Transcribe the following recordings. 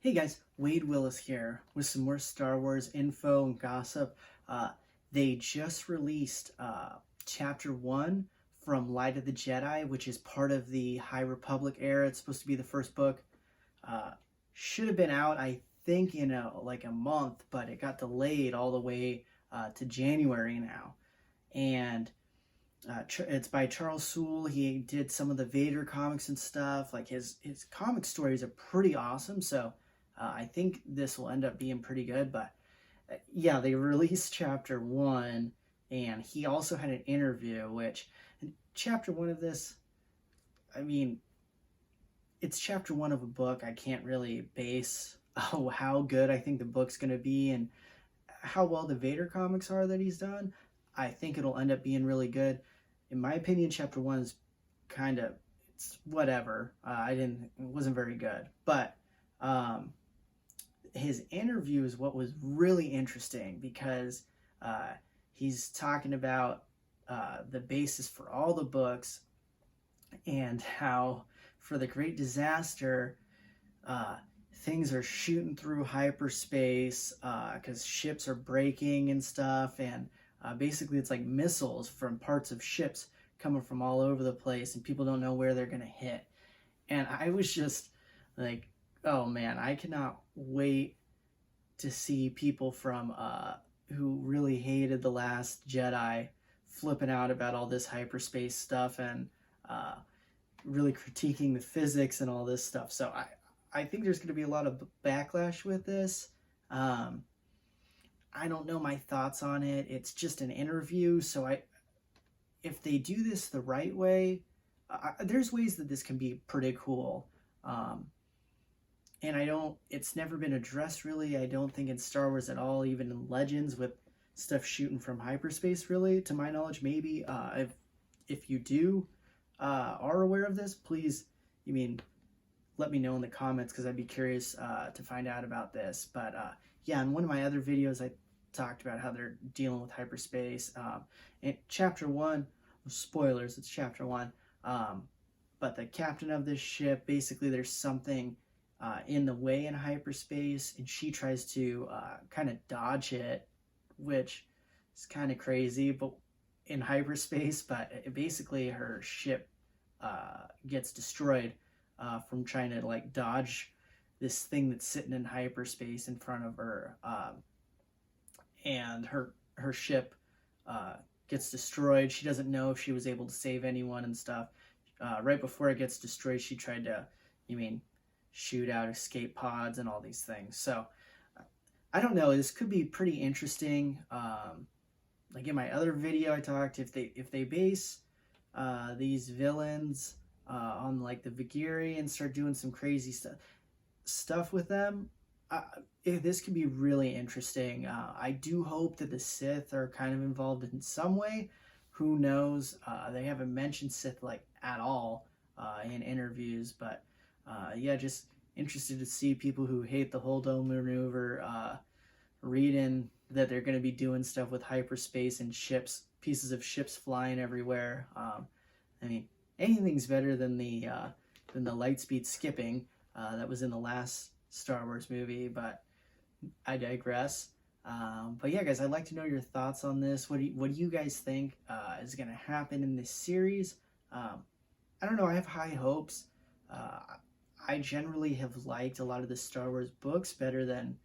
Hey guys, Wade Willis here with some more Star Wars info and gossip. They just released Chapter 1 from Light of the Jedi, which is part of the High Republic era. It's supposed to be the first book. Uh, should have been out, I think, in like a month, but it got delayed all the way to January now. And it's by Charles Soule. He did some of the Vader comics and stuff. Like his comic stories are pretty awesome. So I think this will end up being pretty good. But yeah, they released Chapter 1, and he also had an interview. Which Chapter 1 of this, I mean, it's Chapter 1 of a book. I can't really base how good I think the book's going to be and how well the Vader comics are that he's done. I think it'll end up being really good. In my opinion, Chapter 1 is kind of, it's whatever. It wasn't very good. But his interview is what was really interesting because he's talking about the basis for all the books and how for the Great Disaster, things are shooting through hyperspace because ships are breaking and stuff, and basically it's like missiles from parts of ships coming from all over the place, and people don't know where they're gonna hit. And I was just like, oh man, I cannot wait to see people from who really hated The Last Jedi flipping out about all this hyperspace stuff and really critiquing the physics and all this stuff. So I think there's going to be a lot of backlash with this. I don't know my thoughts on it. It's just an interview, so if they do this the right way, there's ways that this can be pretty cool. And it's never been addressed really, I don't think, in Star Wars at all, even in Legends with stuff shooting from hyperspace, really, to my knowledge. Maybe if you are aware of this, please, let me know in the comments, because I'd be curious to find out about this. But yeah, in one of my other videos, I talked about how they're dealing with hyperspace. In Chapter 1, spoilers, it's Chapter 1, but the captain of this ship, basically there's something in the way in hyperspace, and she tries to kind of dodge it, which is kind of crazy, but in hyperspace, but basically her ship gets destroyed from trying to like dodge this thing that's sitting in hyperspace in front of her, and her ship gets destroyed. She doesn't know if she was able to save anyone and stuff. Right before it gets destroyed, she tried to, shoot out escape pods and all these things. So I don't know. This could be pretty interesting. Like in my other video, I talked if they base these villains on like the Vigiri and start doing some crazy stuff with them, this could be really interesting. I do hope that the Sith are kind of involved in some way. Who knows? They haven't mentioned Sith like at all in interviews, but yeah, just interested to see people who hate the Holdo maneuver reading that they're going to be doing stuff with hyperspace and ships, pieces of ships flying everywhere. Anything's better than the light speed skipping that was in the last Star Wars movie, but I digress. But yeah, guys, I'd like to know your thoughts on this. What do you guys think is going to happen in this series? I don't know. I have high hopes. I generally have liked a lot of the Star Wars books better than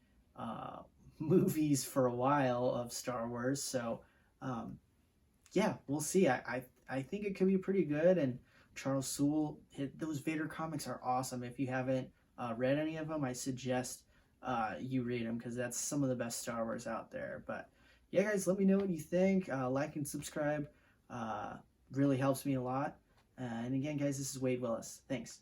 movies for a while of Star Wars. So yeah, we'll see. I think it could be pretty good. And Charles Soule, those Vader comics are awesome. If you haven't read any of them, I suggest you read them, because that's some of the best Star Wars out there. But yeah, guys, let me know what you think. Like and subscribe really helps me a lot. And again, guys, this is Wade Willis. Thanks.